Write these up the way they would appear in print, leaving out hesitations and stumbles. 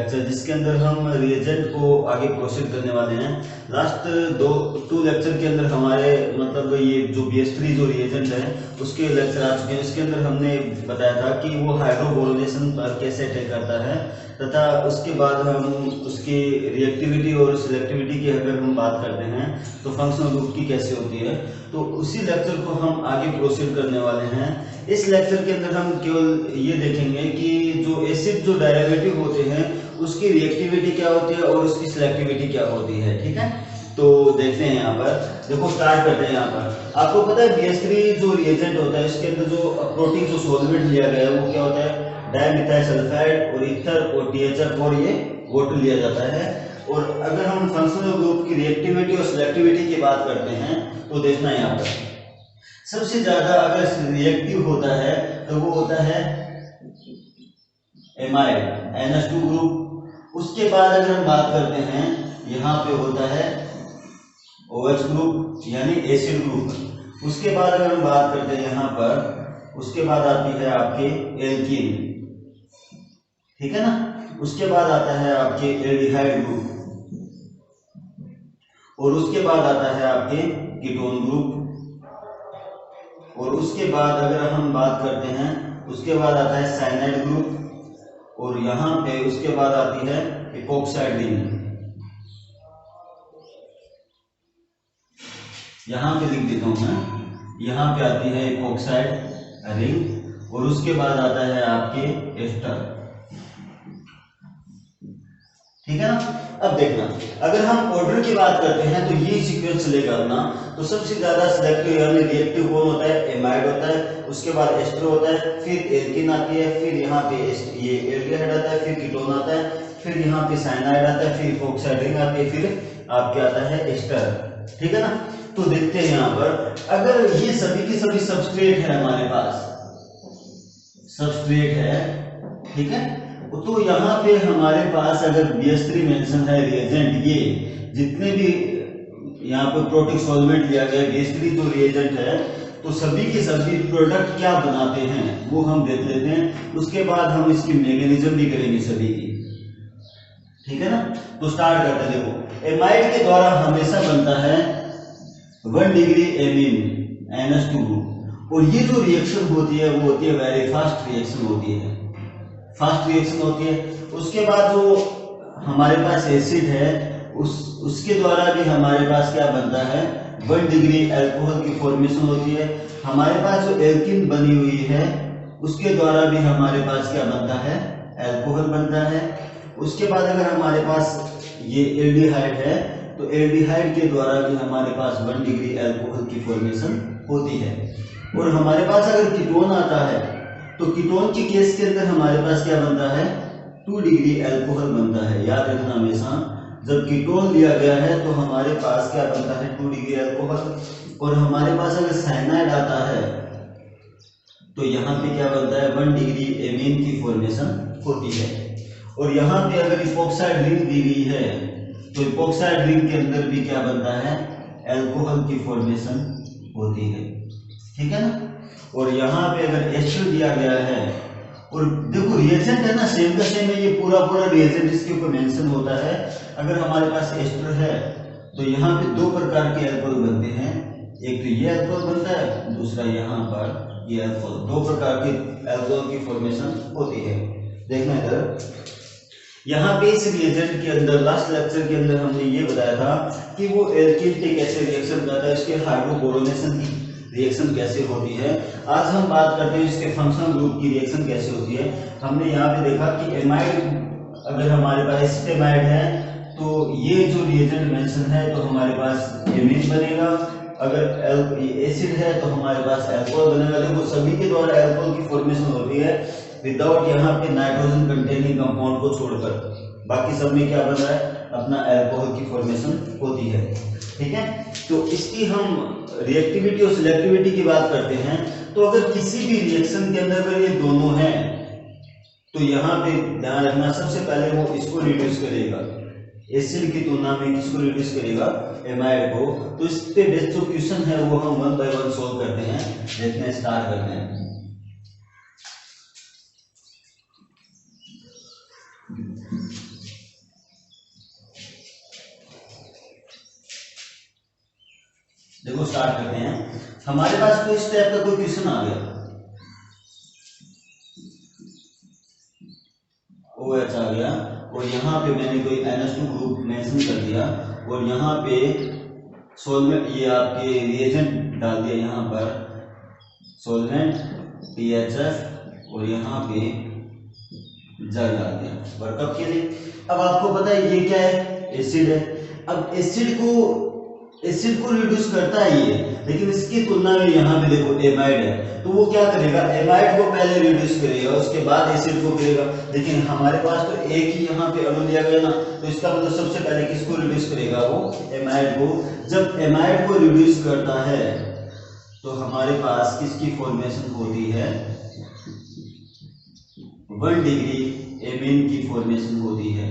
Lecture जिसके अंदर हम रिएजेंट को आगे प्रोसीड करने वाले हैं। लास्ट टू लेक्चर के अंदर हमारे मतलब ये जो BS3 जो रिएजेंट है उसके लेक्चर आ चुके हैं। इसके अंदर हमने बताया था कि वो हाइड्रोबोरोनेशन पर कैसे अटैक करता है तथा उसके बाद हम उसकी रिएक्टिविटी और सिलेक्टिविटी की अगर हम बात करते हैं तो फंक्शनल ग्रुप की कैसे होती है, तो उसी लेक्चर को हम आगे प्रोसीड करने वाले हैं। इस लेक्चर के अंदर हम केवल ये देखेंगे कि जो एसिड जो डेरिवेटिव होते हैं उसकी रिएक्टिविटी क्या होती है और उसकी सिलेक्टिविटी क्या होती है। ठीक है, तो देखते हैं यहाँ पर, देखो स्टार्ट करते हैं। यहाँ पर आपको पता है BS3 जो रिएजेंट होता है इसके अंदर जो प्रोटीन जो सॉल्वेंट लिया गया है वो क्या होता है, डाइमिथाइल सल्फाइड और ईथर और THF और ये वाटर लिया जाता है। और अगर हम फंक्शनल ग्रुप की रिएक्टिविटी और सिलेक्टिविटी की बात करते हैं तो देखना है यहाँ पर सबसे ज्यादा अगर रिएक्टिव होता है तो वो होता है एमाइड NH2 ग्रुप। उसके बाद अगर हम बात करते हैं यहाँ पे होता है OH ग्रुप यानी एसिड ग्रुप। उसके बाद अगर हम बात करते हैं यहाँ पर उसके बाद आती है आपके एल्कीन, ठीक है ना। उसके बाद आता है आपके एल्डिहाइड ग्रुप और उसके बाद आता है आपके कीटोन ग्रुप। और उसके बाद अगर हम बात करते हैं उसके बाद आता है साइनाइड ग्रुप और यहाँ पे उसके बाद आती है इपॉक्साइड रिंग। यहाँ पे लिख देता हूँ मैं, यहाँ पे आती है इपॉक्साइड रिंग और उसके बाद आता है आपके एस्टर, ठीक है ना। अब देखना अगर हम ऑर्डर की बात करते हैं तो ये सीक्वेंस चलेगा अपना। तो सबसे ज्यादा सिलेक्टिव यानी रिएक्टिव कौन होता है, एमाइड होता है। उसके बाद एस्टर होता है, फिर एल्कीन आती है, फिर यहाँ पे ये एल्डिहाइड आता है, फिर कीटोन आता है, फिर यहाँ पे साइनाइड आता है, फिर इपॉक्साइड रिंग आती है, फिर आपके आता है एस्टर, ठीक है ना। तो देखते हैं यहाँ पर अगर ये सभी के सभी सबस्ट्रेट है हमारे पास, सबस्ट्रेट है, ठीक है। तो यहाँ पे हमारे पास अगर BS3 मेंशन है रिएजेंट, ये जितने भी यहाँ पे प्रोटिक सॉल्वेंट लिया गया BS3 जो रिएजेंट है तो सभी के सभी प्रोडक्ट क्या बनाते हैं वो हम देख लेते हैं। उसके बाद हम इसकी मैकेनिज्म भी करेंगे सभी की, ठीक है ना। तो स्टार्ट करते हैं। देखो एमाइड के द्वारा हमेशा बनता है 1 डिग्री एमीन NH2 ग्रुप और ये जो रिएक्शन होती है वो होती है वेरी फास्ट रिएक्शन होती है, फास्ट रिएक्शन होती है। उसके बाद जो हमारे पास एसिड है उसके द्वारा भी हमारे पास क्या बनता है 1 डिग्री अल्कोहल की फॉर्मेशन होती है। हमारे पास जो एल्कीन बनी हुई है उसके द्वारा भी हमारे पास क्या बनता है, अल्कोहल बनता है। उसके बाद अगर हमारे पास ये एल्डिहाइड है तो एल्डिहाइड के द्वारा भी हमारे पास 1 डिग्री अल्कोहल की फॉर्मेशन होती है। और हमारे पास अगर कीटोन आता है तो कीटोन के केस के अंदर हमारे पास क्या बनता है 2 डिग्री अल्कोहल बनता है। याद रखना हमेशा जब कीटोन लिया गया है तो हमारे पास क्या बनता है 2 डिग्री अल्कोहल। और हमारे पास अगर साइनाइड आता है तो यहाँ पे क्या बनता है 1 डिग्री एमीन की फॉर्मेशन होती है। और यहाँ पे अगर इपॉक्साइड रिंग दी गई है तो इपॉक्साइड रिंग के अंदर भी क्या बनता है अल्कोहल की फॉर्मेशन होती है, ठीक है ना। और यहाँ पे अगर एस्टर दिया गया है और देखो रिएजेंट है ना सेम का सेम है, ये पूरा रिएजेंट इसके ऊपर मेंशन होता है। अगर हमारे पास एस्टर है तो यहाँ पे 2 प्रकार के अल्कोहल बनते हैं, एक तो ये अल्कोहल बनता है, दूसरा यहाँ पर ये अल्कोहल। 2 प्रकार के अल्कोहल की फॉर्मेशन होती है। देखना इधर यहाँ पे इस रिएजेंट के अंदर लास्ट लेक्चर के अंदर हमने ये बताया था कि वो एल्कीन पे कैसे रिएक्शन करता है, इसके हाइड्रोबोरोनेशन की रिएक्शन कैसे होती है। आज हम बात करते हैं इसके फंक्शनल ग्रुप की रिएक्शन कैसे होती है। हमने यहाँ पे देखा कि एमाइड अगर हमारे पास एसिटेमाइड है तो ये जो रिएजेंट मेंशन है तो हमारे पास एमीन बनेगा। अगर एसिड है तो हमारे पास अल्कोहल बनेगा। देखो सभी के द्वारा अल्कोहल की फॉर्मेशन होती है विदाउट यहाँ पे नाइट्रोजन कंटेनिंग कंपाउंड को छोड़कर, बाकी सब में क्या बन रहा है अपना अल्कोहल की फॉर्मेशन होती है, ठीक है। तो इसकी हम रिएक्टिविटी और सिलेक्टिविटी की बात करते हैं तो अगर किसी भी रिएक्शन के अंदर अगर ये दोनों हैं तो यहाँ पे ध्यान रखना सबसे पहले वो इसको रिड्यूस करेगा, एसिड की तुलना में किसको रिड्यूस करेगा एमाइड को। तो इस पे बेस्ड जो क्वेश्चन है वो हम 1 बाय 1 सोल्व करते हैं। देखते हैं, स्टार्ट करते हैं। देखो स्टार्ट करते हैं। हमारे पास कोई इस टाइप का कोई क्वेश्चन आ गया, OH आ गया और यहाँ पे मैंने कोई NH2 ग्रुप मेंशन कर दिया और यहाँ पे सॉल्वेंट, ये आपके रिएजेंट डाल दिया, यहाँ पर सॉल्वेंट PHF और यहाँ पे जल डाल दिया वर्कअप के लिए। अब आपको पता है ये क्या है, एसिड है। अब एसिड को रिड्यूस करता है ये, लेकिन इसकी तुलना में यहाँ पे देखो एमाइड है, तो वो क्या करेगा, एमाइड को पहले रिड्यूस करेगा उसके बाद एसिड को करेगा। लेकिन हमारे पास तो एक ही यहाँ पे अणु दिया गया ना, तो इसका मतलब सबसे पहले किसको रिड्यूस करेगा, वो एमाइड को। जब एमाइड को रिड्यूस करता है तो हमारे पास किसकी फॉर्मेशन होती है, 1 डिग्री एमीन की फॉर्मेशन होती है,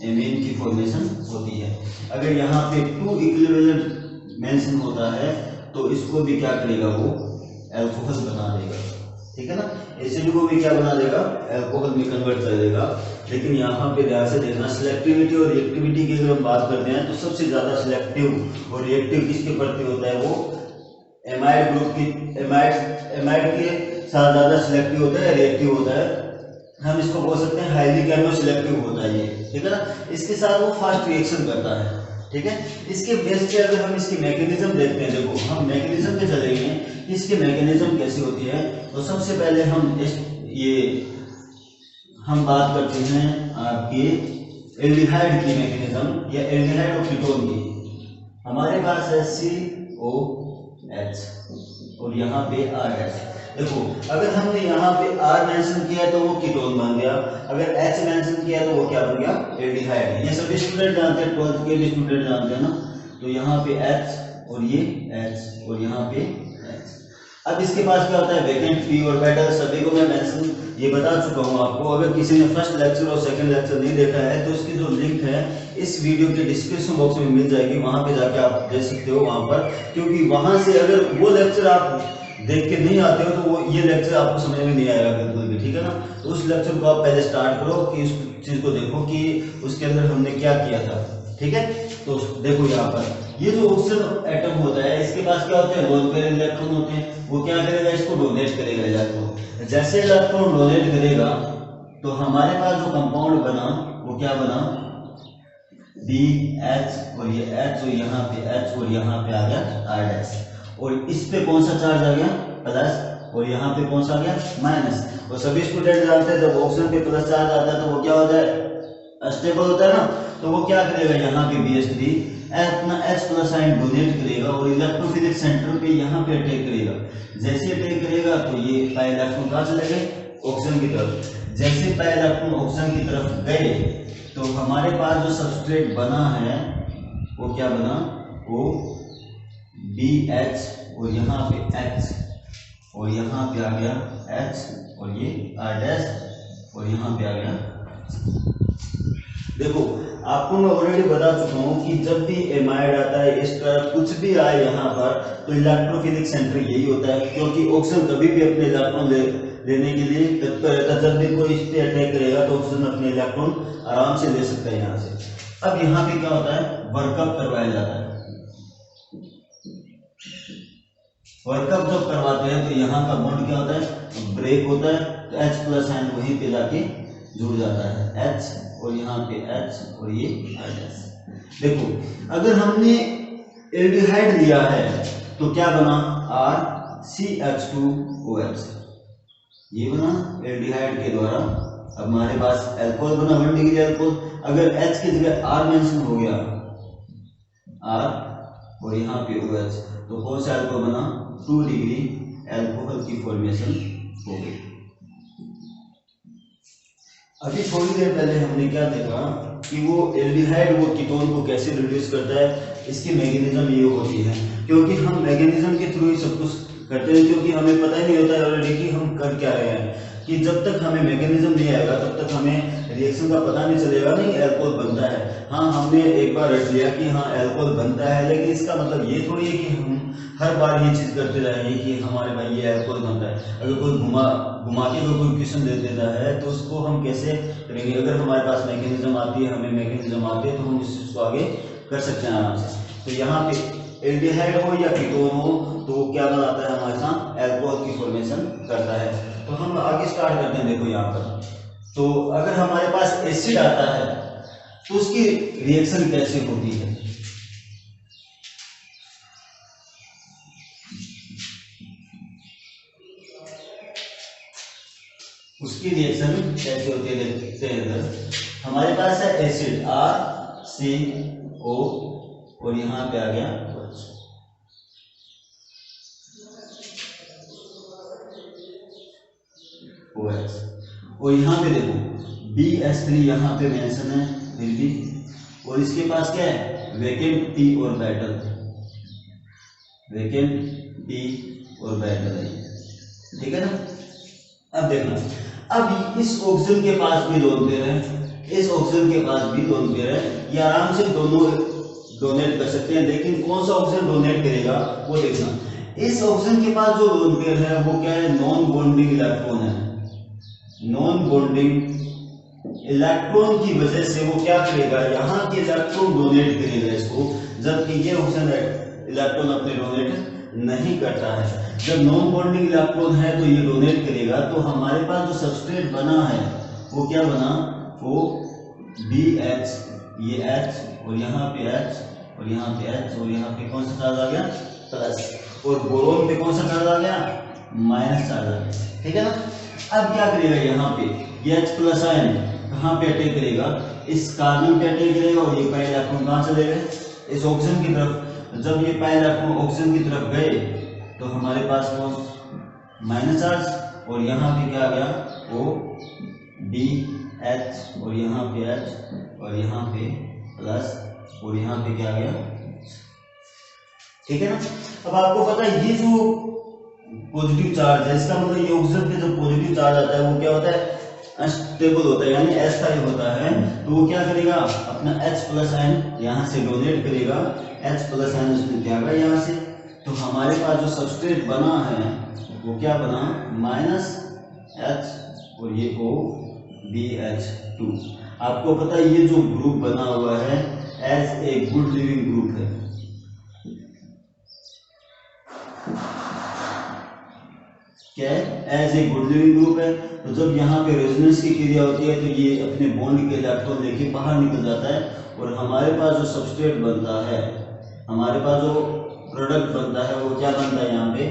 एमीन की फॉर्मेशन होती है। अगर यहाँ पे 2 इक्विवेलेंट मेंशन होता है तो इसको भी क्या करेगा, वो अल्कोहल बना देगा, ठीक है ना। एसिड को भी क्या बना देगा, अल्कोहल में कन्वर्ट कर देगा। लेकिन यहाँ पे ध्यान से देखना, सिलेक्टिविटी और रिएक्टिविटी की अगर हम बात करते हैं तो सबसे ज्यादा सिलेक्टिव और रिएक्टिव किसके प्रति होता है, वो एमाइड ग्रुप की, एमाइड के साथ ज्यादा सिलेक्टिव होता है, रिएक्टिव होता है। हम इसको बोल सकते हैं हाईली केमो सिलेक्टिव होता है ये, ठीक है ना। इसके साथ वो फास्ट रिएक्शन करता है, ठीक है। इसके बेस पे अगर हम इसकी मैकेनिज्म देखते हैं, देखो हम मैकेनिज्म पे चलेंगे कि इसकी मैकेनिज्म कैसी होती है। तो सबसे पहले हम बात करते हैं आपके एल्डिहाइड की मैकेनिज्म या एल्डिहाइड और कीटोन की। हमारे पास है COH और यहाँ पे RH। देखो अगर हमने यहाँ पे R मेंशन किया तो वो कीटोन बन गया, अगर H मेंशन किया तो वो क्या बन गया, एल्डिहाइड। ये सभी स्टूडेंट जानते हैं, 12th के भी स्टूडेंट जानते हैं ना। तो यहाँ पे H और ये H और यहाँ पे H। अब इसके पास क्या होता है, वैकेंट पी ऑर्बिटल, सभी को मैं मेंशन ये बता चुका हूँ आपको। अगर किसी ने फर्स्ट लेक्चर और सेकंड लेक्चर नहीं देखा है तो इसकी जो लिंक है इस वीडियो के डिस्क्रिप्शन बॉक्स में मिल जाएगी, वहां पे जाके आप देख सकते हो वहां पर। क्योंकि वहां से अगर वो लेक्चर आप देख के नहीं आते हो तो वो ये लेक्चर आपको समझ में नहीं आएगा बिल्कुल भी, ठीक है ना। तो उस लेक्चर को आप पहले स्टार्ट करो कि उस चीज को देखो कि उसके अंदर हमने क्या किया था, ठीक है। तो देखो यहाँ पर ये जो ऑक्सीजन एटम होता है इसके पास क्या होते हैं, लोन पेयर इलेक्ट्रॉन होते हैं। वो क्या करेगा, इसको डोनेट करेगा इलेक्ट्रॉन। जैसे इलेक्ट्रॉन डोनेट करेगा तो हमारे पास जो कंपाउंड बना वो क्या बना, BH और ये H और यहाँ पे H और यहाँ पे आ गया R' और इस पे कौन सा चार्ज आ गया, प्लस, और यहाँ पे कौन सा आ गया, माइनस। और सभी स्टूडेंट जानते हैं जब ऑक्सीजन पे प्लस चार्ज आता है तो वो क्या होता है, अस्टेबल होता है ना। तो वो क्या करेगा, यहाँ पे BH3 अपना H+ आयन डोनेट करेगा और इलेक्ट्रोफिलिक सेंटर पे यहाँ पे अटैक करेगा। जैसे अटैक करेगा तो ये पाई इलेक्ट्रॉन कहाँ चले गए, ऑक्सीजन की तरफ। जैसे पाई इलेक्ट्रॉन ऑक्सीजन की तरफ गए तो हमारे पास जो सबस्ट्रेट बना है वो क्या बना, वो BH और यहाँ पे H और यहाँ पे आ गया H और ये R' और यहाँ पे आ गया। देखो आपको मैं ऑलरेडी बता चुका हूँ कि जब भी एमाइड आता है, इस तरह कुछ भी आए यहाँ पर, तो इलेक्ट्रोफिलिक सेंटर यही होता है। क्योंकि ऑक्सीजन कभी भी अपने इलेक्ट्रॉन लेने के लिए तत्पर रहता है। जब भी कोई इस पे अटैक करेगा तो ऑक्सीजन अपने इलेक्ट्रॉन आराम से ले सकता है यहाँ से। अब यहाँ पे क्या होता है, वर्कअप करवाया जाता है। वर्कअप जब करवाते हैं तो यहाँ का बॉन्ड क्या होता है, ब्रेक होता है। तो H+ आयन वहीं पे जाके जुड़ जाता है, H और यहाँ पे H और ये R'। देखो अगर हमने एल्डिहाइड लिया है तो क्या बना, RCH2OH, ये बना एल्डिहाइड के द्वारा। अब हमारे पास अल्कोहल बना, 1 डिग्री अल्कोहल। अगर H की जगह R मेंशन हो गया, R और यहाँ पे OH, तो कौन सा अल्कोहल बना, 2 डिग्री अल्कोहल की फॉर्मेशन हो गई। अभी थोड़ी देर पहले हमने क्या देखा कि वो एल्डिहाइड वो कीटोन को कैसे रिड्यूस करता है, इसकी मैकेनिज्म ये होती है। क्योंकि हम मैकेनिज्म के थ्रू ही सब कुछ करते हैं, क्योंकि हमें पता ही नहीं होता है ऑलरेडी कि हम कर क्या रहे हैं। कि जब तक हमें मैकेनिज्म नहीं आएगा तब तक हमें रिएक्शन का पता नहीं चलेगा नहीं अल्कोहल बनता है। हाँ हमने एक बार रट लिया कि हाँ अल्कोहल बनता है, लेकिन इसका मतलब ये थोड़ी है कि हम हर बार ये चीज करते रहेंगे कि हमारे भाई ये अल्कोहल बनता है। अगर कोई घुमा के कोई क्वेश्चन दे देता है तो उसको हम कैसे करेंगे। अगर हमारे पास मैकेनिज्म आती है, हमें मैकेनिज्म आती है, तो हम इस चीज को आगे कर सकते हैं आराम से। तो यहाँ पे एल्डिहाइड हो या कीटोन हो तो वो क्या बनाता है हमारे साथ अल्कोहल की फॉर्मेशन करता है। तो हम आगे स्टार्ट करते हैं। देखो यहाँ पर तो अगर हमारे पास एसिड आता है तो उसकी रिएक्शन कैसे होती है। उसकी रिएक्शन कैसे होती है देखते हैं। इधर हमारे पास है एसिड RCO और यहाँ पे आ गया OH और यहाँ पे देखो BH3 यहाँ पे मेंशन है फिर भी, और इसके पास क्या है vacant P orbital, vacant P orbital है, ठीक है ना। अब देखना, अब इस ऑक्सीजन के पास भी लोन पेयर है, इस ऑक्सीजन के पास भी लोन पेयर है, ये आराम से दोनों डोनेट कर सकते हैं, लेकिन कौन सा ऑक्सीजन डोनेट करेगा वो देखना। इस ऑक्सीजन के पास जो लोन पेयर है वो क्या है नॉन बॉन्डिंग इलेक्ट्रॉन है, नॉन बॉन्डिंग इलेक्ट्रॉन की वजह से वो क्या करेगा यहाँ के इलेक्ट्रॉन डोनेट करेगा इसको, जबकि ये ऑक्सीजन इलेक्ट्रॉन अपने डोनेट नहीं करता है। जब नॉन बॉन्डिंग इलेक्ट्रॉन है तो ये डोनेट करेगा, तो हमारे पास जो सबस्ट्रेट बना है वो क्या बना, वो BH, ये H और यहाँ पे H और यहाँ पे H और यहाँ पे कौन सा चार्ज आ गया प्लस, और बोरोन पे कौन सा चार्ज आ गया माइनस चार्ज आ गया, ठीक है ना। अब क्या करेगा यहाँ पे ये H प्लस आयन कहाँ पे अटैक करेगा, इस कार्बन पे अटैक करेगा और ये पाई इलेक्ट्रॉन कहाँ चले गए इस ऑक्सीजन की तरफ। जब ये पाई इलेक्ट्रॉन ऑक्सीजन की तरफ गए तो हमारे पास कौन माइनस चार्ज और यहाँ पे क्या आ गया वो BH और यहाँ पे H और यहाँ पे प्लस और यहाँ पे क्या आ गया, ठीक है ना। अब आपको पता है ये जो पॉजिटिव चार्ज है इसका मतलब ये ऑक्सीजन पे जो पॉजिटिव चार्ज आता है वो क्या होता है अनस्टेबल होता है, यानी अस्थायी होता है। तो वो क्या करेगा अपना H प्लस आयन यहाँ से डोनेट करेगा, H प्लस आयन उसमें जाएगा यहाँ से, तो हमारे पास जो सबस्ट्रेट बना है वो क्या बना -H और ये O BH2। आपको पता है ये जो ग्रुप बना हुआ है as a good leaving group है, क्या है as a good leaving group है। तो जब यहाँ पे रेजोनेंस की क्रिया होती है तो ये अपने बॉन्ड के इलेक्ट्रॉन लेके बाहर निकल जाता है और हमारे पास जो सबस्ट्रेट बनता है, हमारे पास जो प्रोडक्ट बनता है वो क्या बनता है यहाँ पे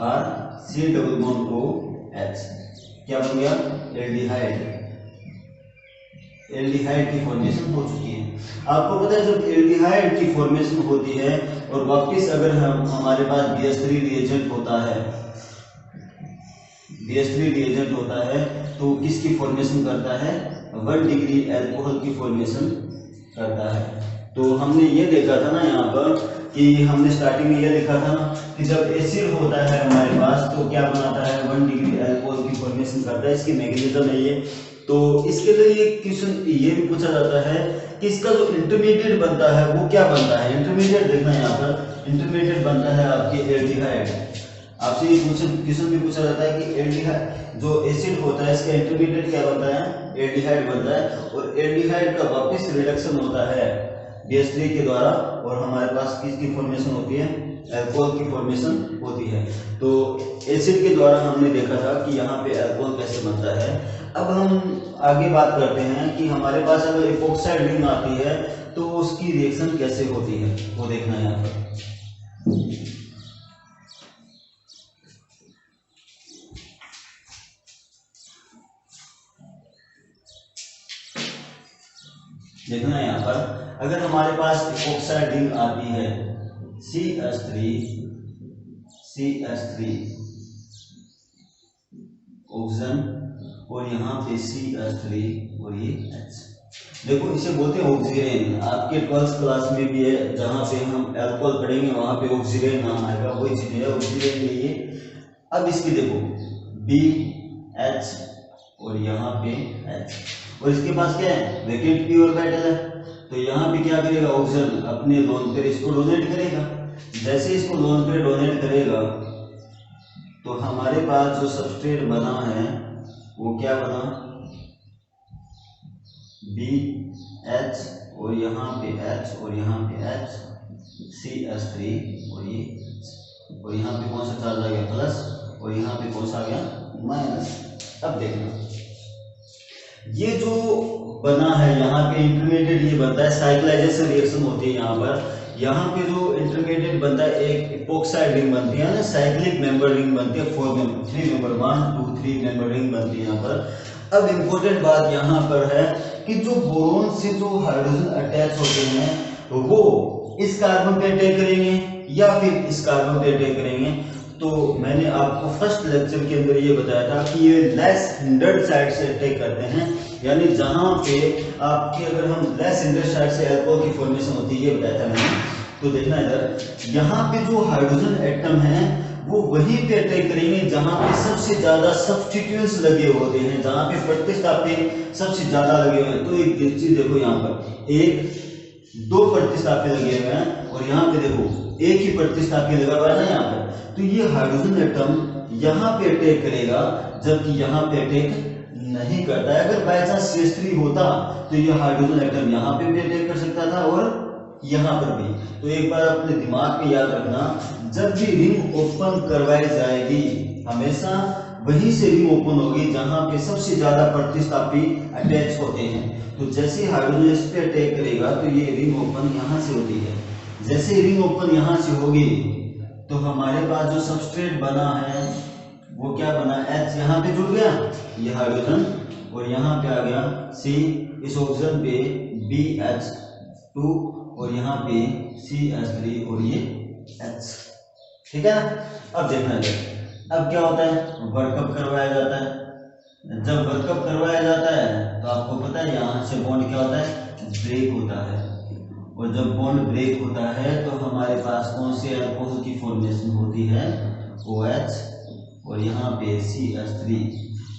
RC डबल बॉन्ड OH, क्या बन गया एल्डिहाइड, एल्डिहाइड की फॉर्मेशन हो चुकी है। आपको पता है जब एल्डिहाइड की फॉर्मेशन होती है और वापस अगर हमारे पास BH3 रिएजेंट होता है, BH3 रिएजेंट होता है तो किसकी फॉर्मेशन करता है 1 डिग्री अल्कोहल की फॉर्मेशन करता है। तो हमने ये देखा था ना यहाँ पर कि हमने स्टार्टिंग में ये देखा था ना कि जब एसिड होता है हमारे पास तो क्या बनाता है 1 डिग्री अल्कोहल की फॉर्मेशन करता है, इसकी मैकेनिज्म है ये। तो इसके लिए क्वेश्चन ये भी पूछा जाता है कि इसका जो इंटरमीडिएट बनता है वो क्या बनता है। इंटरमीडिएट देखना यहाँ पर इंटरमीडिएट बनता है आपके एल्डिहाइड। आपसे ये क्वेश्चन भी पूछा जाता है कि एल्डिहाइड जो एसिड होता है इसका इंटरमीडिएट क्या बनता है एल्डिहाइड बनता है, और एल्डिहाइड का वापस रिडक्शन होता है BH3 के द्वारा और हमारे पास किसकी फॉर्मेशन होती है अल्कोहल की फॉर्मेशन होती है। तो एसिड के द्वारा हमने देखा था कि यहाँ पे अल्कोहल कैसे बनता है। अब हम आगे बात करते हैं कि हमारे पास अगर इपॉक्साइड रिंग आती है तो उसकी रिएक्शन कैसे होती है वो देखना है यहाँ पर। देखना यहाँ पर अगर हमारे पास इपॉक्साइड रिंग आती है CH3 ऑक्सीजन और यहाँ पे CH3 और ये H, देखो इसे बोलते हैं ऑक्सीजन। आपके 12th क्लास में भी है जहाँ पे हम अल्कोहल पढ़ेंगे वहाँ पे ऑक्सीजन नाम आएगा, वही चीज है ऑक्सीजन के लिए। अब इसकी देखो BH और यहाँ पे H और इसके पास क्या है वेकेंट P ऑर्बिटल है, तो यहाँ पे क्या करेगा ऑक्सीजन अपने लोन पे इसको डोनेट करेगा। जैसे इसको लोन पे डोनेट करेगा तो हमारे पास जो सबस्ट्रेट बना है वो क्या बना BH और यहाँ पे H और यहाँ पे H CH3 और यहाँ पे कौन सा चार्ज आ गया प्लस और यहाँ पे कौन सा आ गया माइनस। अब देखना ये जो बना है यहाँ पे इंटरमीडिएट ये बनता है, साइक्लाइजेशन रिएक्शन होती है यहाँ पे जो इंटरमीडिएट बनता है एक इपोक्साइड रिंग बनती है ना, साइक्लिक मेंबर रिंग बनती है 3 मेंबर 1 2 3 मेंबर रिंग बनती है यहाँ पर। अब इम्पोर्टेंट बात यहाँ पर है कि जो बोरोन से जो हाइड्रोजन अटैच होते हैं तो वो इस कार्बन पे अटैक करेंगे या फिर इस कार्बन पे अटैक करेंगे। तो मैंने आपको फर्स्ट लेक्चर के अंदर ये बताया था कि ये लेस हिंडर्ड साइड से अटैक करते हैं, यानी जहां पे आपके अगर हम लेस हिंडर्ड साइड से अल्कोहल की फॉर्मेशन होती है ये बताया था मैंने। तो देखना इधर यहाँ पे जो हाइड्रोजन एटम है वो वहीं पे अटैक करेंगे जहां पे सबसे ज्यादा सब्स्टिट्यूएंट्स लगे होते हैं, जहां पे प्रतिस्थापी सबसे ज्यादा लगे हुए हैं। तो एक चीज देखो यहाँ पर 1 2 प्रतिस्थापी लगे हुए हैं और यहाँ पे देखो एक ही प्रतिस्थापी लगा हुआ है ना यहाँ पर। तो ये हाइड्रोजन एटम यहाँ पे अटैक करेगा जबकि यहाँ पे अटैक नहीं करता है। अगर बाय चांस CH3 होता तो ये हाइड्रोजन एटम यहाँ पे भी अटैक कर सकता था और यहाँ पर भी। तो एक बार अपने दिमाग में याद रखना, जब भी रिंग ओपन करवाई जाएगी हमेशा वहीं से रिंग ओपन होगी जहां पे सबसे ज्यादा प्रतिस्थापी अटैच होते हैं। तो जैसे हाइड्रोजन इस पे अटैक करेगा तो ये रिंग ओपन यहाँ से होती है। जैसे रिंग ओपन यहाँ से होगी तो हमारे पास जो सबस्ट्रेट बना है वो क्या बना, H यहाँ पे जुड़ गया ये हाइड्रोजन और यहाँ पे आ गया C, इस ऑक्सीजन पे BH2 और यहाँ पे CH3 और ये H। ठीक है ना। अब देखना है अब क्या होता है, वर्कअप करवाया जाता है। जब वर्कअप करवाया जाता है तो आपको पता है यहाँ से बॉन्ड क्या होता है, ब्रेक होता है। और जब बॉन्ड ब्रेक होता है तो हमारे पास कौन से अल्कोहल की फॉर्मेशन होती है, OH और यहाँ पे CH3।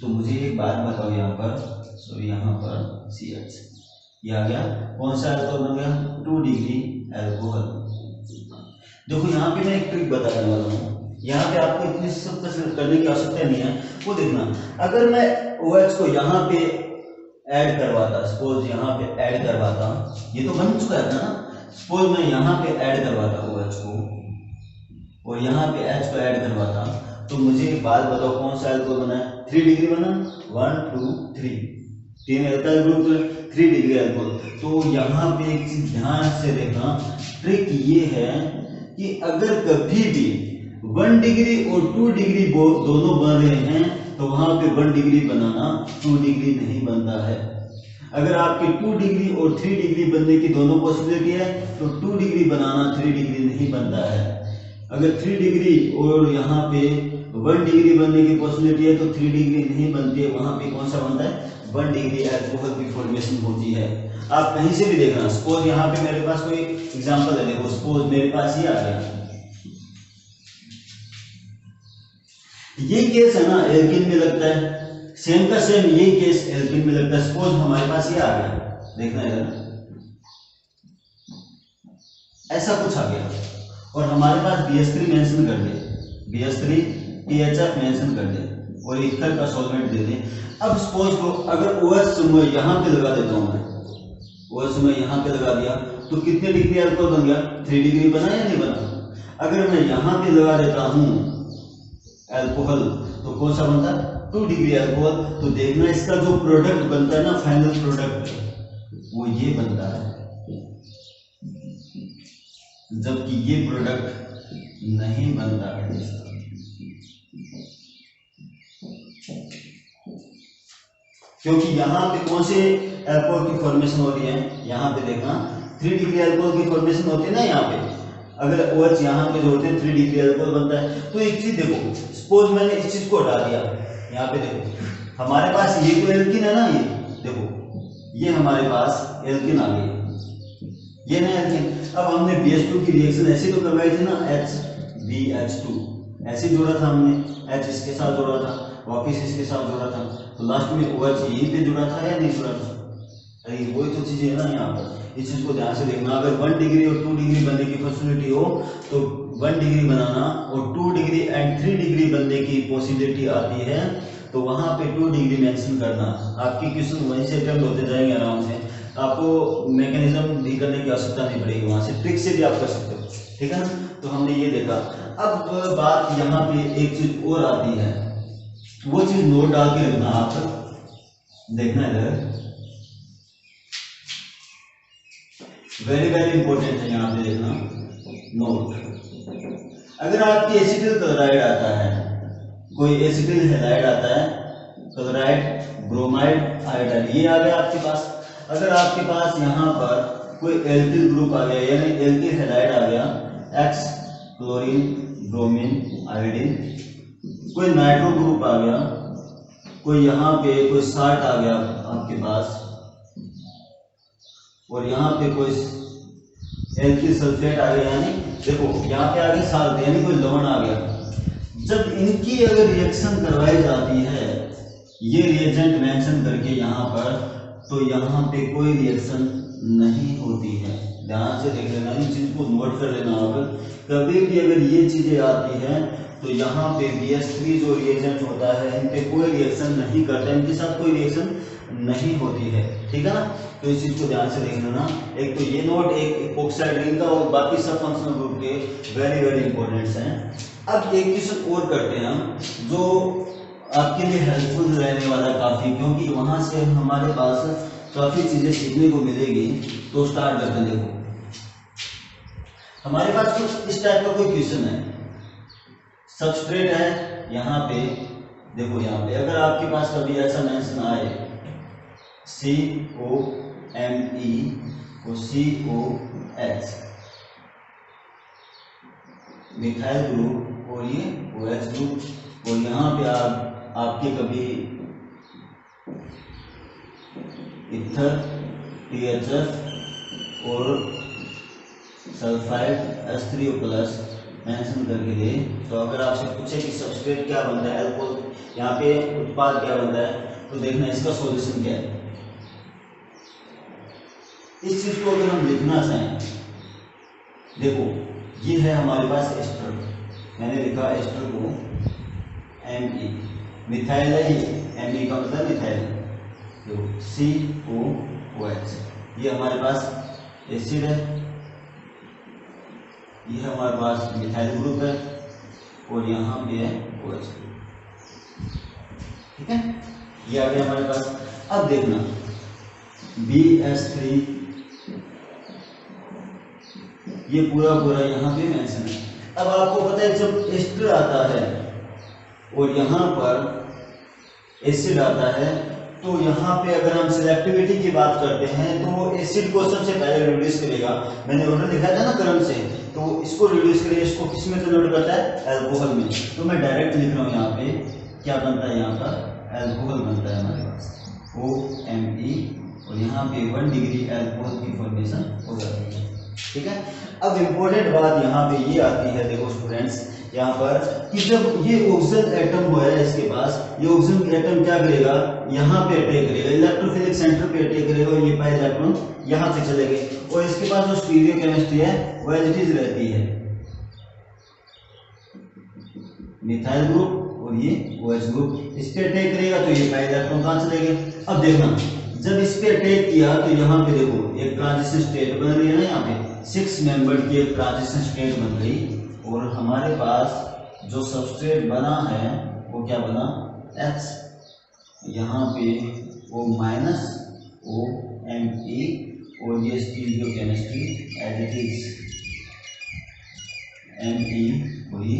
तो मुझे एक बात बताओ यहाँ पर, सॉरी यहाँ पर CH ये आ गया, कौन सा अल्कोहल बन गया 2 डिग्री अल्कोहल। देखो यहाँ पे मैं एक ट्रिक बताने वाला हूँ, यहाँ पे आपको इतनी सब कुछ करने की आवश्यकता नहीं है। वो देखना अगर मैं OH को यहाँ पे ऐड करवाता, सपोज यहाँ पे ऐड करवाता, ये तो बन चुका था ना, सपोज मैं यहाँ पे ऐड करवाता OH को और यहाँ पे H को ऐड करवाता, तो मुझे एक बात बताओ कौन सा अल्कोहल बना है, 3 डिग्री बना, 1 2 3 3 अल्काइल ग्रुप 3 डिग्री अल्कोहल। तो यहाँ पे एक चीज ध्यान से देखना, ट्रिक ये है कि अगर कभी भी 1 डिग्री और 2 डिग्री दोनों बन रहे हैं तो वहां पे 1 डिग्री बनाना 2 डिग्री नहीं बनता है। अगर आपके 2 डिग्री और 3 डिग्री बनने की दोनों पॉसिबिलिटी है तो 2 डिग्री बनाना 3 डिग्री नहीं बनता है। अगर 3 डिग्री और यहाँ पे 1 डिग्री बनने की पॉसिबिलिटी है तो 3 डिग्री नहीं बनती है, वहां पे कौन सा बनता है 1 डिग्री अल्कोहल की फॉर्मेशन होती है। आप कहीं से भी देखना, सपोज यहाँ पे मेरे पास कोई एग्जांपल है, देखो सपोज मेरे पास ये आ गया, ये केस है ना एल्किन में लगता है, सेम का सेम ये केस एल्किन में लगता है। सपोज हमारे पास ये आ गया, देखना इधर ऐसा कुछ आ गया और हमारे पास BH3 मेंशन कर दे, BH3 THF मेंशन कर दे और ईथर का सॉल्वेंट दे दे। अब सपोज को अगर OH मैं यहाँ पे लगा देता हूँ, मैं OH मैं यहाँ पे लगा दिया तो कितने डिग्री अल्कोहल बन गया, 3 डिग्री बना या नहीं बना। अगर मैं यहाँ पे लगा देता हूँ अल्कोहल तो कौन सा बनता है 2 डिग्री अल्कोहल। तो देखना इसका जो प्रोडक्ट बनता है ना, फाइनल प्रोडक्ट वो ये बनता है, जबकि ये प्रोडक्ट नहीं बनता है। क्योंकि यहाँ पे कौन से अल्कोहल की फॉर्मेशन हो रही है, यहाँ पे देखना 3 डिग्री अल्कोहल की फॉर्मेशन होती है ना यहाँ पे। अगर OH यहाँ पे जोड़ते हैं 3 डिग्री अल्कोहल बनता है। तो एक चीज देखो, सपोज मैंने इस चीज को हटा दिया, यहाँ पे देखो हमारे पास ये तो एल्किन है ना, ये देखो ये हमारे पास एल्किन आ गई, ये ना एल्किन। अब हमने BH2 की रिएक्शन ऐसे तो करवाई थी ना, HBH2 ऐसे जोड़ा था हमने, H इसके साथ जोड़ा था, वापिस इसके साथ जोड़ा था, तो लास्ट में OH यहीं पे जुड़ा था या नहीं जुड़ा था। अरे वही तो चीजें है ना यहाँ पर, इस चीज को ध्यान से देखना। अगर 1 डिग्री और 2 डिग्री बनने की पॉसिबिलिटी हो तो 1 डिग्री बनाना और 2 डिग्री एंड 3 डिग्री बनने की पॉसिबिलिटी आती है तो वहां पे 2 डिग्री मेंशन करना। आपकी क्वेश्चन वहीं से अटेम्प्ट होते जाएंगे आराम से, आपको मैकेनिज्म भी करने की आवश्यकता नहीं पड़ेगी, वहां से ट्रिक से भी आप कर सकते हो। ठीक है ना। तो हमने ये देखा। अब बात यहाँ पे एक चीज और आती है, वो चीज नोट डाल के रखना, आप देखना इधर, वेरी वेरी इंपॉर्टेंट है, यहाँ पे देखना नोट। अगर आपकी एसिटिल क्लोराइड आता है, कोई एसिटिल हैलाइड आता है, क्लोराइड, ब्रोमाइड, आयोडाइड, ये आ गया आपके पास। अगर आपके पास यहाँ पर कोई एल्किल ग्रुप आ गया, यानी एल्किल हैलाइड आ गया, एक्स, क्लोरीन, ब्रोमीन, आयोडीन, कोई नाइट्रो ग्रुप आ गया, कोई यहाँ पे कोई साल्ट आ गया आपके पास, और यहाँ पे कोई एल्किल सल्फेट आ गया, यानी देखो यहाँ पे आ गया साल्ट, यानी कोई लवण आ गया। जब इनकी अगर रिएक्शन करवाई जाती है, ये रिएजेंट मेंशन करके यहाँ पर, तो यहाँ पे कोई रिएक्शन नहीं होती है। ध्यान से देख लेना, इन चीज को नोट कर लेना। आप कभी भी अगर ये चीजें आती हैं तो यहाँ पे BS3 जो रिएजेंट होता है, इन पे कोई रिएक्शन नहीं करता, इनके साथ कोई रिएक्शन नहीं होती है, ठीक है ना। तो इस चीज को ध्यान से देख लेना। एक तो ये नोट, एक इपोक्साइड रिंग का, और बाकी सब फंक्शनल ग्रुप के वेरी वेरी इंपॉर्टेंट्स हैं। अब एक क्वेश्चन और करते हैं हम, जो आपके लिए हेल्पफुल रहने वाला काफी, क्योंकि वहां से हमारे पास काफी चीजें सीखने को मिलेगी। तो स्टार्ट करते हैं। देखो हमारे पास कुछ इस टाइप का कोई क्वेश्चन है, सबस्ट्रेट है यहाँ पे, देखो यहाँ पे अगर आपके पास कभी ऐसा मेंशन आए COMe को COH, मिथाइल ग्रुप, और ये OH ग्रुप, और यहाँ पे आपके कभी इथर, THF और सल्फाइड H3O+ मेंशन करके दे। तो अगर आपसे पूछे कि सबस्ट्रेट क्या बनता है, अल्कोहल यहाँ पे उत्पाद क्या बनता है, तो देखना इसका सॉल्यूशन क्या है। इस चीज को अगर हम लिखना चाहें, देखो ये है हमारे पास एस्टर, मैंने लिखा एस्टर को Me, मिथाइल है ये, Me का मतलब मिथाइल, तो COOH, ये हमारे पास एसिड है, ये हमारे पास मिथाइल ग्रुप है, और यहाँ पे है OH ग्रुप, ठीक है। ये आ गया हमारे पास। अब देखना BS3, ये पूरा पूरा यहाँ पे मेंशन है। अब आपको पता है जब एस्टर आता है और यहाँ पर एसिड आता है, तो यहाँ पे अगर हम सिलेक्टिविटी की बात करते हैं तो वो एसिड को सबसे पहले रिड्यूस करेगा। मैंने ऑर्डर लिखा था ना करंट से, तो इसको रिड्यूस करेगा, इसको किस में कन्वर्ट करता है, अल्कोहल में। तो मैं डायरेक्ट लिख रहा हूँ यहाँ पे, क्या बनता है यहाँ पर, अल्कोहल बनता है हमारे पास OMe, और यहाँ पे 1 डिग्री अल्कोहल की फॉर्मेशन हो जाती है, ठीक है। अब इम्पोर्टेंट बात यहाँ पे ये आती है, देखो स्टूडेंट्स यहाँ पर, कि जब ये ऑक्सीजन एटम हो है इसके पास, ये ऑक्सीजन एटम क्या करेगा, यहाँ पे अटैक करेगा, इलेक्ट्रोफिलिक सेंटर पे अटैक करेगा, और ये पाई इलेक्ट्रॉन यहाँ से चले गए, और इसके पास जो स्टीरियो केमिस्ट्री है वो एज इट इज रहती है, मिथाइल ग्रुप और ये OH ग्रुप, इस पे अटैक करेगा तो ये पाई इलेक्ट्रॉन कहाँ चले गए। अब देखना जब इस पे अटैक किया तो यहाँ पे देखो एक ट्रांजिशन स्टेट बन रही है ना, यहाँ पे 6 मेंबर की एक ट्रांजिशन स्टेट बन गई, और हमारे पास जो सबस्ट्रेट बना है वो क्या बना, H, यहाँ पे O- OMe, और ये stereochemistry as it is Me और ये,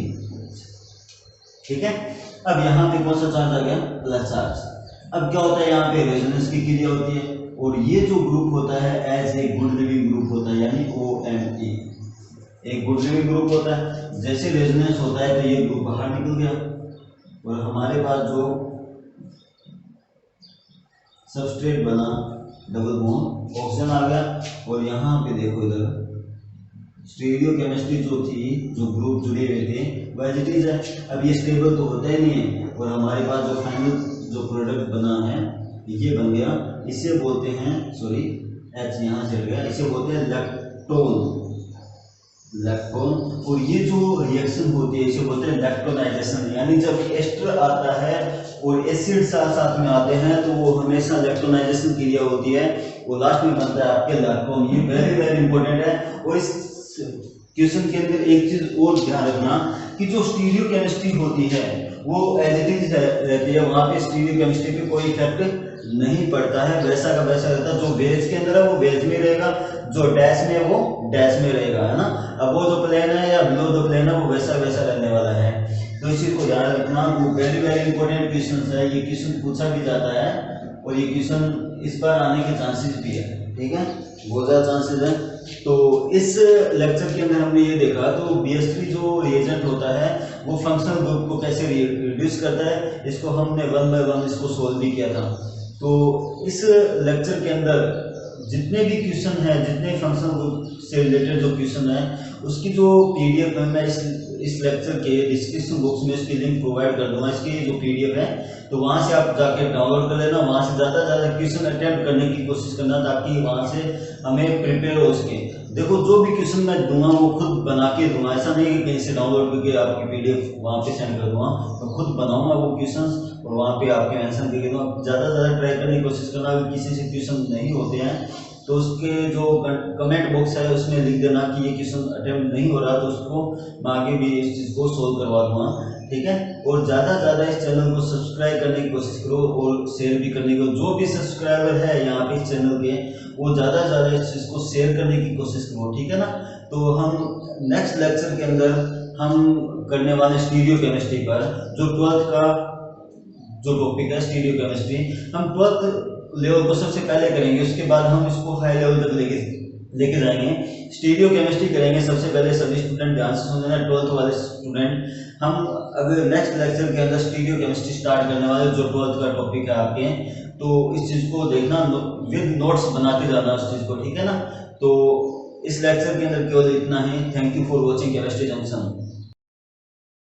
ठीक है। अब यहाँ पे कौन सा चार्ज आ गया, प्लस चार्ज। अब क्या होता है, यहाँ पे रेजोनेंस की क्रिया होती है, और ये जो ग्रुप होता है as a good leaving group होता है, यानी OMe एक गुड लिविंग ग्रुप होता है। जैसे रेजोनेंस होता है तो ये ग्रुप बाहर निकल गया, और हमारे पास जो सबस्ट्रेट बना डबल बॉन्ड ऑक्सीजन आ गया, और यहाँ पे देखो इधर स्टीरियो केमिस्ट्री जो थी, जो ग्रुप जुड़े हुए थे वो एज इट इज है। अब ये स्टेबल तो होता ही नहीं है, और हमारे पास जो फाइनल जो प्रोडक्ट बना है ये बन गया, इसे बोलते हैं, सॉरी H यहाँ चल गया, इसे बोलते हैं लैक्टोन, और ये जो रिएक्शन होती है इसे बोलते हैं लैक्टोनाइजेशन। यानी जब एस्टर आता है और एसिड साथ साथ में आते हैं तो वो हमेशा लैक्टोनाइजेशन क्रिया होती है, वो लास्ट में बनता है आपके लैक्टोन। ये वेरी वेरी इंपॉर्टेंट है, और इस क्वेश्चन के अंदर एक चीज और ध्यान रखना कि जो स्टीरियो केमिस्ट्री होती है वो एज इट इज रहती है, वहां पे स्टीरियो केमिस्ट्री पे कोई इफेक्ट नहीं पड़ता है, वैसा का वैसा रहता है। जो वेज के अंदर है वो वेज में रहेगा, जो डैश में है वो डैश में रहेगा, है ना। अब वो जो प्लेन है या बिलो जो प्लेन है वो वैसा वैसा रहने वाला है। तो इस चीज को ध्यान रखना, वो वेरी वेरी इंपॉर्टेंट क्वेश्चन है, ये क्वेश्चन पूछा भी जाता है और ये क्वेश्चन इस बार आने के चांसेस भी है, ठीक है, बहुत ज्यादा चांसेस है। तो इस लेक्चर के अंदर हमने ये देखा तो BS3 जो रिएजेंट होता है वो फंक्शनल ग्रुप को कैसे रिड्यूस करता है, इसको हमने 1 बाय 1 इसको सोल्व भी किया था। तो इस लेक्चर के अंदर जितने भी क्वेश्चन हैं, जितने फंक्शनल ग्रुप से रिलेटेड जो क्वेश्चन है उसकी जो PDF है मैं इस लेक्चर के डिस्क्रिप्शन बॉक्स में इसकी लिंक प्रोवाइड कर दूंगा। इसकी जो PDF है तो वहां से आप जाके डाउनलोड कर लेना, वहां से ज़्यादा से ज़्यादा क्वेश्चन अटेम्प्ट करने की कोशिश करना ताकि वहां से हमें प्रिपेयर हो सके। देखो जो भी क्वेश्चन मैं दूंगा वो खुद बना के दूंगा, ऐसा नहीं कि कहीं से डाउनलोड करके आपकी PDF वहाँ पे सेंड कर दूंगा, मैं खुद बनाऊंगा वो क्वेश्चन और वहाँ पे आपके आंसर दे दूंगा। ज़्यादा से ज़्यादा ट्राई करने की कोशिश करना, अगर किसी से क्वेश्चन नहीं होते हैं तो उसके जो कमेंट बॉक्स है उसमें लिख देना कि ये क्वेश्चन अटेम्प्ट नहीं हो रहा, तो उसको मैं आगे भी इस चीज़ को सोल्व करवा दूंगा, ठीक है। और ज़्यादा से ज़्यादा इस चैनल को सब्सक्राइब करने की कोशिश करो और शेयर भी करने को, जो भी सब्सक्राइबर है यहाँ पे इस चैनल के वो ज़्यादा से ज़्यादा इस चीज़ को शेयर करने की कोशिश करो, ठीक है ना। तो हम नेक्स्ट लेक्चर के अंदर हम करने वाले स्टीरियो केमिस्ट्री पर, जो 12th का जो टॉपिक है स्टीरियो केमिस्ट्री, हम 12th लेवल को सबसे पहले करेंगे, उसके बाद हम इसको हाई लेवल तक लेके जाएंगे। स्टीरियो केमिस्ट्री करेंगे सबसे पहले, सभी स्टूडेंट ध्यान से सुन लेना, 12th वाले स्टूडेंट। हम अगर नेक्स्ट लेक्चर के अंदर स्टीरियो केमिस्ट्री स्टार्ट करने वाले, जो 12th का टॉपिक है आपके, तो इस चीज़ को देखना, विद नोट्स बनाते जाना उस चीज़ को, ठीक है ना। तो इस लेक्चर के अंदर केवल इतना ही। Thank you for watching chemistry junction.